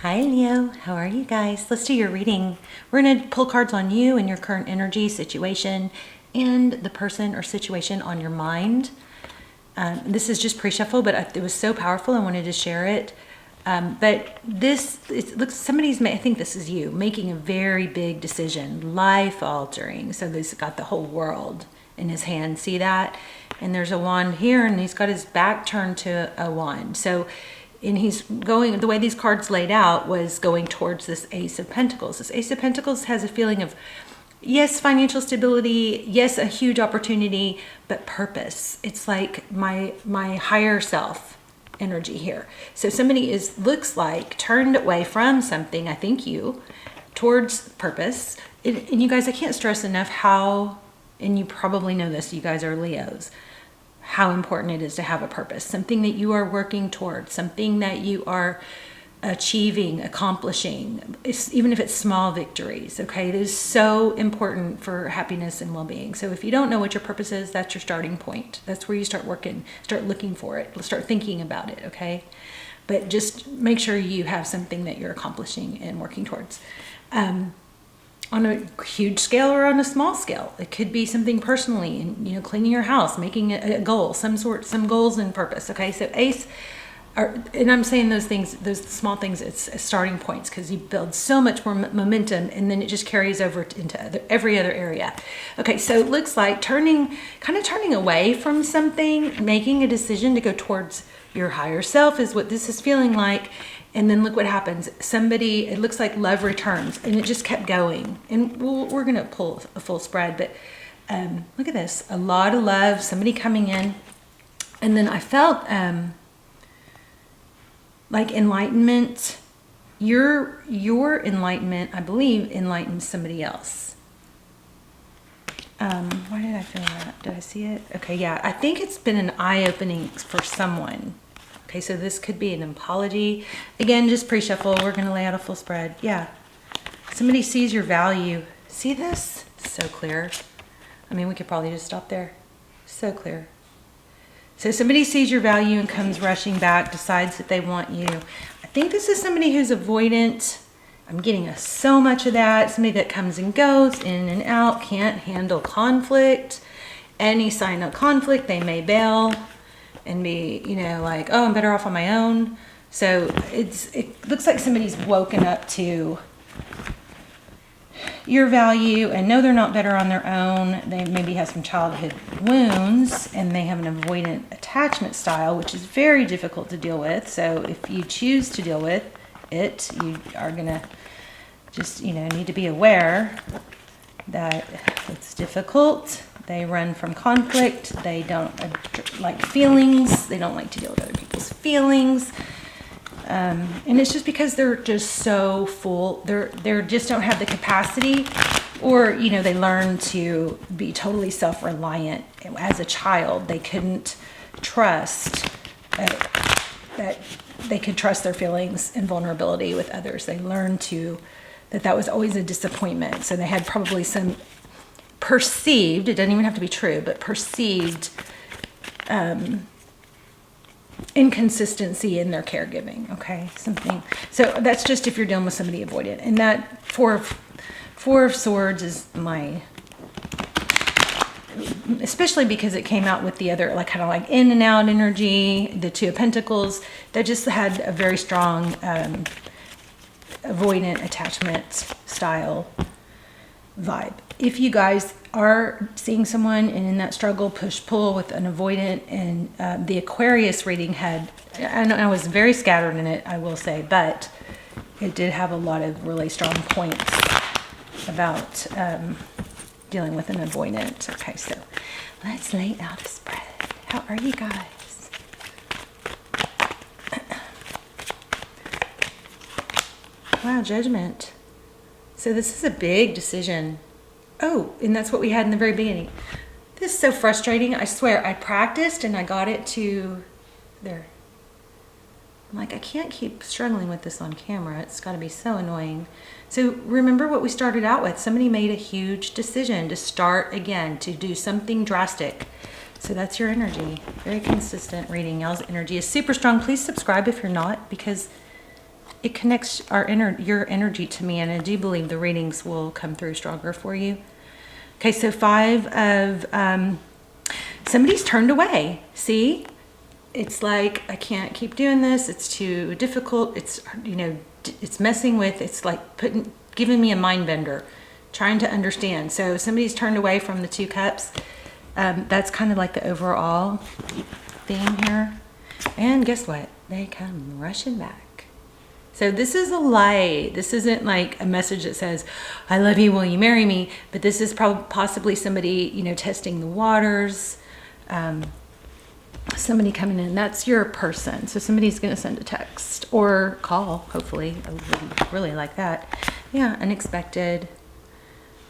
Hi Leo, how are you guys? Let's do your reading. We're going to pull cards on you and your current energy, situation, and the person or situation on your mind. This is just pre-shuffle, but it was so powerful I wanted to share it. But this, it looks, I think this is you, making a very big decision, life-altering. So he's got the whole world in his hand, see that? And there's a wand here, and he's got his back turned to a wand. So and he's going, the way these cards laid out was going towards this Ace of Pentacles. This Ace of Pentacles has a feeling of, yes, financial stability, yes, a huge opportunity, but purpose. It's like my higher self energy here. So somebody looks like turned away from something, I think you, towards purpose. And you guys, I can't stress enough how, and you probably know this, you guys are Leos, how important it is to have a purpose, something that you are working towards, something that you are achieving, accomplishing, even if it's small victories, okay? It is so important for happiness and well-being. So if you don't know what your purpose is, that's your starting point. That's where you start working, start looking for it, start thinking about it, okay? But just make sure you have something that you're accomplishing and working towards. On a huge scale or on a small scale. It could be something personally, and cleaning your house, making a goal, some goals and purpose. Okay, so Ace, and I'm saying those things, those small things, it's starting points because you build so much more momentum, and then it just carries over into every other area. Okay, so it looks like kind of turning away from something, making a decision to go towards your higher self is what this is feeling like. And then look what happens. It looks like love returns, and it just kept going. And we're going to pull a full spread, but look at this. A lot of love, somebody coming in. And then I felt like enlightenment. Your enlightenment, I believe, enlightens somebody else. Why did I feel that? Did I see it? Okay, yeah. I think it's been an eye-opening for someone. Okay, so this could be an apology. Again, just pre-shuffle. We're going to lay out a full spread. Yeah. Somebody sees your value. See this? So clear. I mean, we could probably just stop there. So clear. So somebody sees your value and comes rushing back, decides that they want you. I think this is somebody who's avoidant. I'm getting so much of that. Somebody that comes and goes, in and out, can't handle conflict. Any sign of conflict, they may bail and be, like, oh, I'm better off on my own. So it looks like somebody's woken up to your value and know they're not better on their own. They maybe have some childhood wounds, and they have an avoidant attachment style, which is very difficult to deal with. So if you choose to deal with it, you are gonna just, need to be aware that it's difficult. They run from conflict. They don't like feelings. They don't like to deal with other people's feelings. And it's just because they're just so full. They just don't have the capacity, or, they learn to be totally self-reliant. As a child, they couldn't trust that they could trust their feelings and vulnerability with others. They learned that was always a disappointment. So they had probably some perceived, it doesn't even have to be true, but perceived inconsistency in their caregiving, okay? So that's just if you're dealing with somebody avoidant. And that Four of Swords is especially because it came out with the other, kind of like in and out energy, the Two of Pentacles, that just had a very strong avoidant attachment style vibe. If you guys are seeing someone and in that struggle, push-pull with an avoidant, and the Aquarius reading I was very scattered in it, I will say, but it did have a lot of really strong points about dealing with an avoidant. Okay, so let's lay out a spread. How are you guys? Wow, Judgment. So this is a big decision. Oh, and that's what we had in the very beginning. This is so frustrating. I swear, I practiced and I got it to there. I'm like, I can't keep struggling with this on camera. It's got to be so annoying. So remember what we started out with. Somebody made a huge decision to start again, to do something drastic. So that's your energy. Very consistent reading. Y'all's energy is super strong. Please subscribe if you're not, because it connects your energy to me, and I do believe the readings will come through stronger for you. Okay, so 5 of somebody's turned away. See, it's like, I can't keep doing this. It's too difficult. It's, you know, it's messing with. It's like giving me a mind bender, trying to understand. So somebody's turned away from the 2 cups. That's kind of like the overall theme here. And guess what? They come rushing back. So this is a light. This isn't like a message that says, I love you, will you marry me? But this is possibly somebody, you know, testing the waters. Somebody coming in. That's your person. So somebody's going to send a text or call, hopefully. I would really like that. Yeah, unexpected.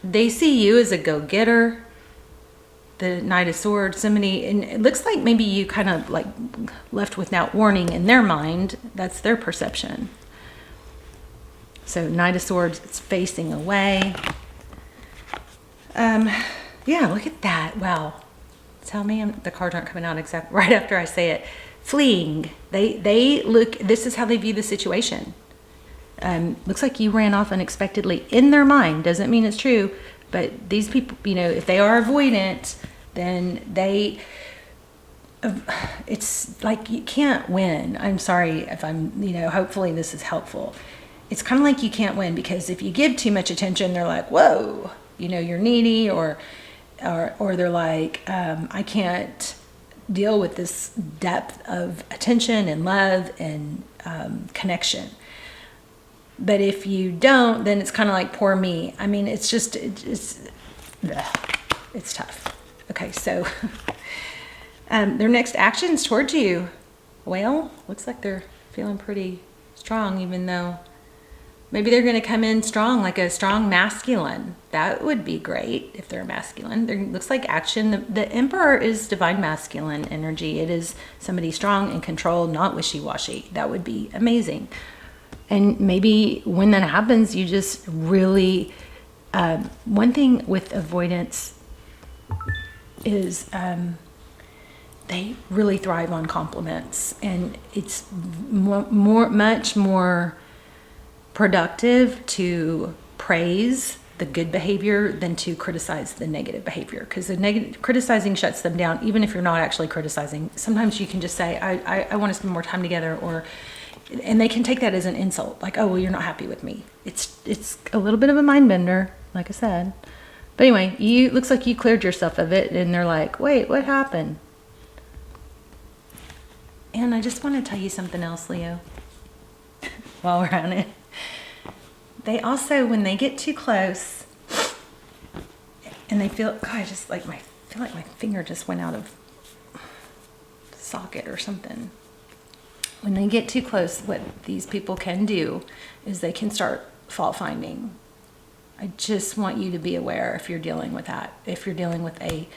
They see you as a go-getter. The Knight of Swords, somebody, and it looks like maybe you kind of like left without warning in their mind. That's their perception. So Knight of Swords, it's facing away. Yeah, look at that. Wow. Tell me the cards aren't coming out exactly right after I say it. Fleeing. They look, this is how they view the situation. Looks like you ran off unexpectedly in their mind. Doesn't mean it's true, but these people, you know, if they are avoidant, then it's like you can't win. I'm sorry if I'm, you know, hopefully this is helpful. It's kind of like you can't win, because if you give too much attention, they're like, whoa, you know, you're needy, or they're like, I can't deal with this depth of attention and love and connection. But if you don't, then it's kind of like, poor me. I mean, it's just, it's tough. Okay, so their next actions towards you, well, looks like they're feeling pretty strong, even though maybe they're going to come in strong, like a strong masculine. That would be great if they're masculine. There looks like action. The Emperor is divine masculine energy. It is somebody strong and controlled, not wishy-washy. That would be amazing. And maybe when that happens, you just really, one thing with avoidance is they really thrive on compliments, and it's much more productive to praise the good behavior than to criticize the negative behavior, because the criticizing shuts them down. Even if you're not actually criticizing, sometimes you can just say, I want to spend more time together, and they can take that as an insult, like, oh, well, you're not happy with me. It's a little bit of a mind bender, like I said. But anyway, looks like you cleared yourself of it, and they're like, wait, what happened? And I just want to tell you something else, Leo, while we're on it. They also, when they get too close, and they feel, God, I feel like my finger just went out of the socket or something. When they get too close, what these people can do is they can start fault finding. I just want you to be aware if you're dealing with that, if you're dealing with a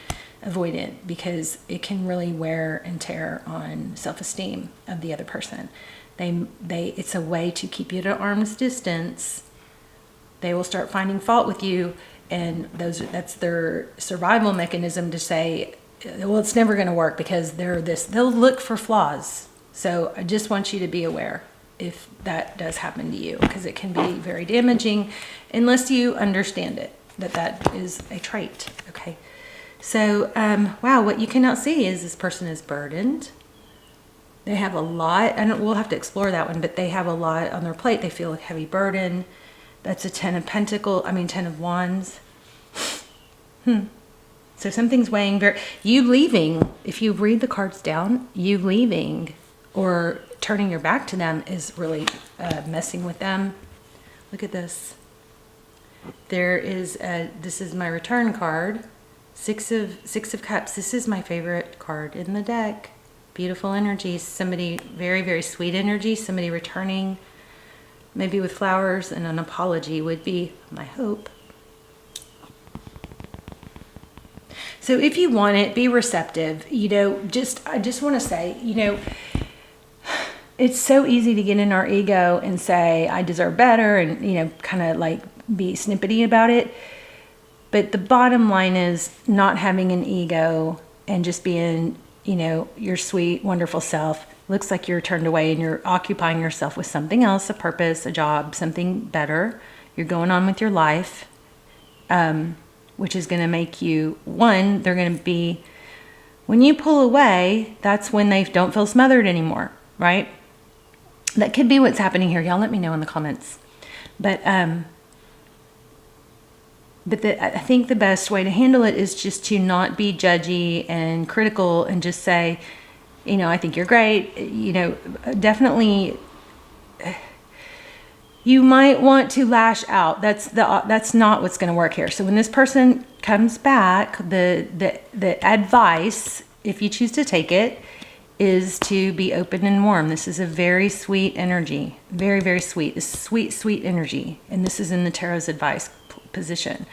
avoidant, because it can really wear and tear on self-esteem of the other person. It's a way to keep you at arm's distance. They will start finding fault with you, and that's their survival mechanism to say, well, it's never going to work, because they'll look for flaws. So I just want you to be aware if that does happen to you, because it can be very damaging unless you understand it, that is a trait. Okay. So, wow, what you cannot see is this person is burdened. They have a lot, we'll have to explore that one, but they have a lot on their plate. They feel a heavy burden. That's a 10 of Wands. So something's weighing you leaving, if you read the cards down, you leaving or turning your back to them is really messing with them. Look at this. This is my return card. Six of Cups. This is my favorite card in the deck. Beautiful energy. Somebody very, very sweet energy. Somebody returning, maybe with flowers and an apology would be my hope. So if you want it, be receptive. I just want to say, it's so easy to get in our ego and say, I deserve better, and, kind of like be snippety about it. But the bottom line is not having an ego and just being, your sweet, wonderful self. Looks like you're turned away and you're occupying yourself with something else, a purpose, a job, something better. You're going on with your life, which is going to make you, one, they're going to be, when you pull away, that's when they don't feel smothered anymore, right? That could be what's happening here. Y'all let me know in the comments. But I think the best way to handle it is just to not be judgy and critical and just say, you know, I think you're great. You know, definitely you might want to lash out. That's not what's going to work here. So when this person comes back, the advice, if you choose to take it, is to be open and warm. This is a very sweet energy. Very, very sweet. This sweet, sweet energy. And this is in the Tarot's advice position.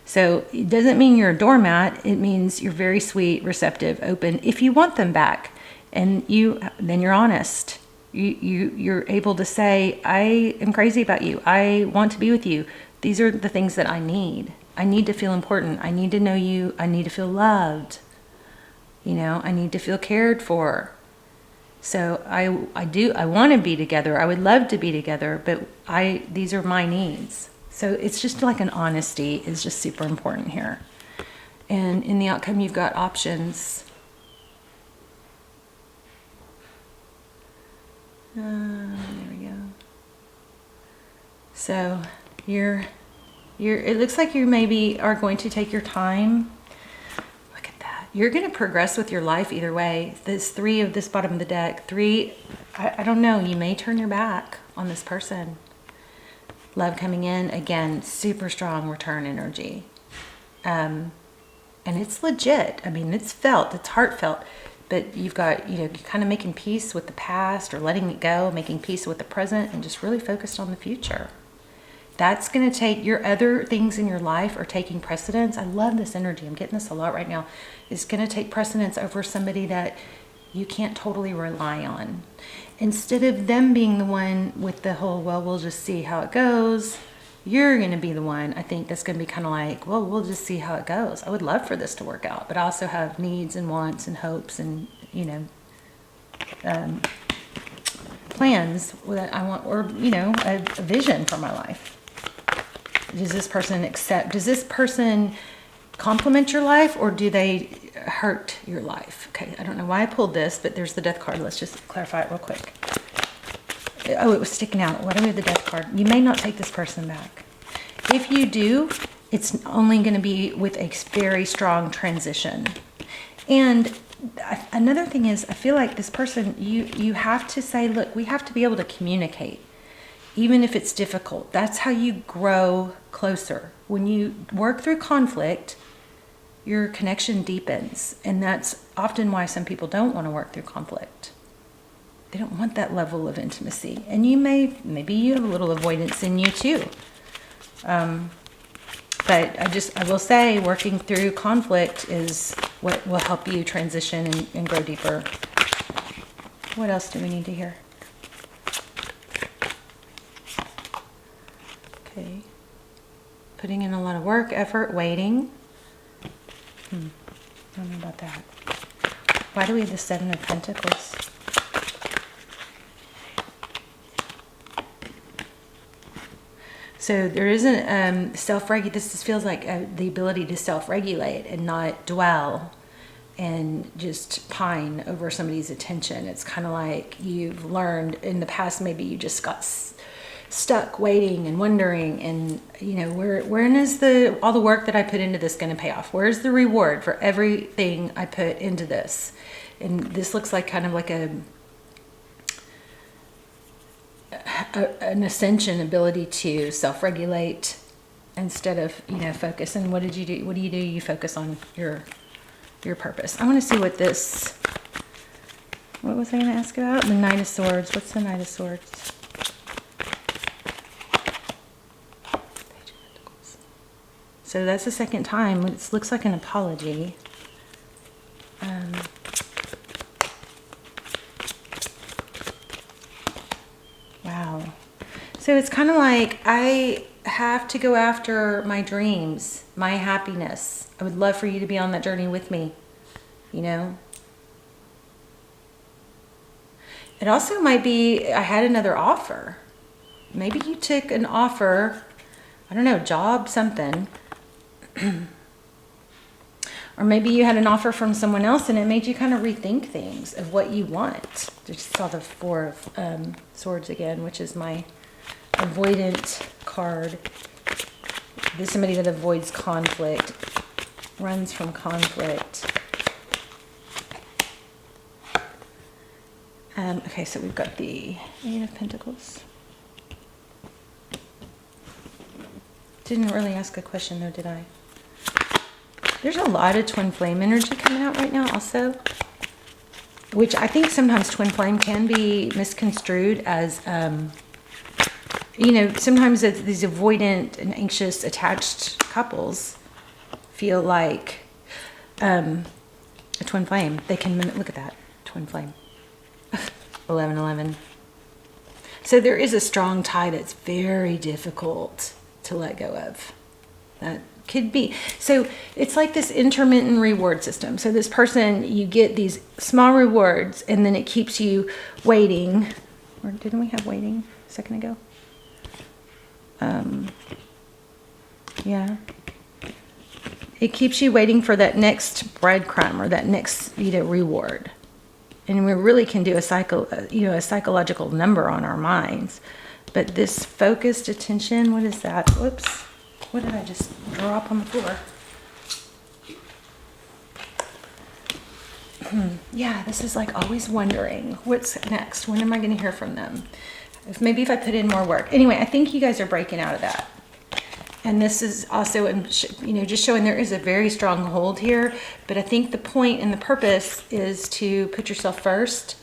So it doesn't mean you're a doormat. It means you're very sweet, receptive, open. If you want them back, and then you're honest. You're able to say, I am crazy about you. I want to be with you. These are the things that I need. I need to feel important. I need to know you. I need to feel loved. You know, I need to feel cared for. So I want to be together. I would love to be together, but these are my needs. So it's just like an honesty is just super important here. And in the outcome, you've got options. There we go. So it looks like you maybe are going to take your time. You're going to progress with your life either way. This 3 of this bottom of the deck, 3, I don't know, you may turn your back on this person. Love coming in, again, super strong return energy. And it's legit. I mean, it's felt, it's heartfelt. But you've got, you know, you're kind of making peace with the past or letting it go, making peace with the present, and just really focused on the future. That's going to take your other things in your life are taking precedence. I love this energy. I'm getting this a lot right now. It's going to take precedence over somebody that you can't totally rely on. Instead of them being the one with the whole, well, we'll just see how it goes, you're going to be the one, I think, that's going to be kind of like, well, we'll just see how it goes. I would love for this to work out, but I also have needs and wants and hopes and, you know, plans that I want, or, you know, a vision for my life. Does this person complement your life, or do they hurt your life? Okay, I don't know why I pulled this, but there's the death card. Let's just clarify it real quick. Oh, it was sticking out. Why do we have the death card? You may not take this person back. If you do, it's only going to be with a very strong transition. And another thing is, I feel like this person, you have to say, look, we have to be able to communicate. Even if it's difficult, that's how you grow closer. When you work through conflict, your connection deepens. And that's often why some people don't want to work through conflict. They don't want that level of intimacy. And maybe you have a little avoidance in you too. But I will say working through conflict is what will help you transition and grow deeper. What else do we need to hear? Okay. Putting in a lot of work, effort, waiting. I don't know about that. Why do we have the 7 of Pentacles? So there isn't self-regulate. This feels like the ability to self-regulate and not dwell and just pine over somebody's attention. It's kind of like you've learned in the past, maybe you just got stuck waiting and wondering, and you know, when is all the work that I put into this going to pay off? Where's the reward for everything I put into this? And this looks like kind of like an ascension ability to self-regulate instead of, you know, focus. And what do? You focus on your purpose. I want to see what was I going to ask about? The Knight of Swords. What's the Knight of Swords? So that's the second time. It looks like an apology. Wow. So it's kind of like I have to go after my dreams, my happiness. I would love for you to be on that journey with me, you know? It also might be, I had another offer. Maybe you took an offer, I don't know, job, something. Or maybe you had an offer from someone else and it made you kind of rethink things of what you want. Just saw the Four of Swords again, which is my avoidant card. This is somebody that avoids conflict, runs from conflict. Okay, so we've got the Eight of Pentacles. Didn't really ask a question though, did I? There's a lot of twin flame energy coming out right now also, which I think sometimes twin flame can be misconstrued as, you know, sometimes it's these avoidant and anxious attached couples feel like a twin flame. They can mimic, look at that, twin flame. 1111. So there is a strong tie that's very difficult to let go of. That could be. So it's like this intermittent reward system. So this person, you get these small rewards and then it keeps you waiting. Or didn't we have waiting a second ago? Yeah. It keeps you waiting for that next breadcrumb or that next, you know, reward. And we really can do a psychological number on our minds. But this focused attention, what is that? Whoops. What did I just drop on the floor? Yeah, this is like always wondering, what's next? When am I going to hear from them? Maybe if I put in more work. Anyway, I think you guys are breaking out of that. And this is also, you know, just showing there is a very strong hold here. But I think the point and the purpose is to put yourself first.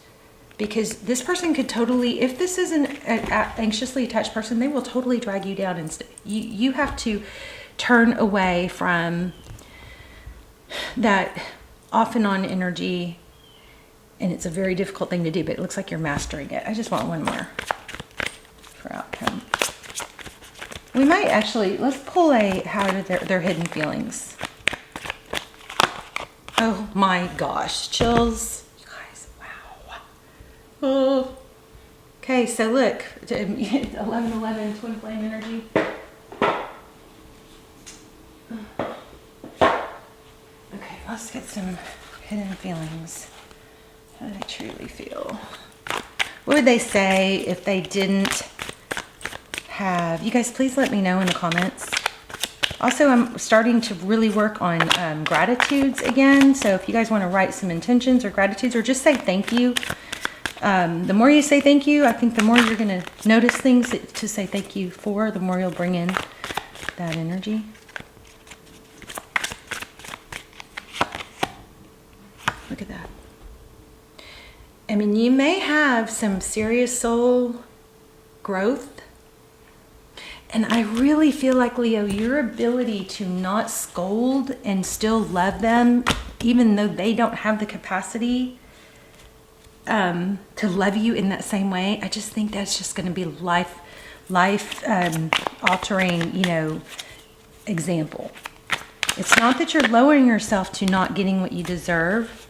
Because this person could totally, if this is an anxiously attached person, they will totally drag you down. And you have to turn away from that off and on energy. And it's a very difficult thing to do, but it looks like you're mastering it. I just want one more for outcome. We might actually, let's pull a, how did their hidden feelings. Oh my gosh, chills. You guys, wow. Oh. Okay, so look, 1111 twin flame energy. Okay, let's get some hidden feelings. How do they truly feel? What would they say if they didn't have, you guys please let me know in the comments. Also, I'm starting to really work on gratitudes again. So if you guys want to write some intentions or gratitudes or just say thank you. The more you say thank you, I think the more you're going to notice things to say thank you for, the more you'll bring in that energy. Look at that. I mean, you may have some serious soul growth. And I really feel like, Leo, your ability to not scold and still love them, even though they don't have the capacity to love you in that same way, I just think that's just going to be life altering, you know, example. It's not that you're lowering yourself to not getting what you deserve.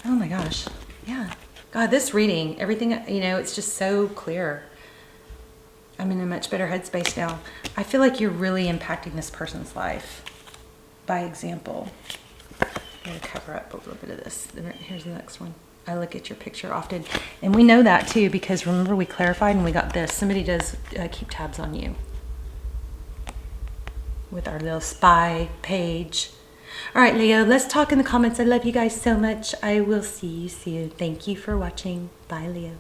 Oh my gosh. Yeah. God, this reading, everything, you know, it's just so clear. I'm in a much better headspace now. I feel like you're really impacting this person's life by example. I'm going to cover up a little bit of this. Here's the next one. I look at your picture often. And we know that too, because remember we clarified and we got this. Somebody does keep tabs on you with our little spy page. All right, Leo, let's talk in the comments. I love you guys so much. I will see you soon. Thank you for watching. Bye, Leo.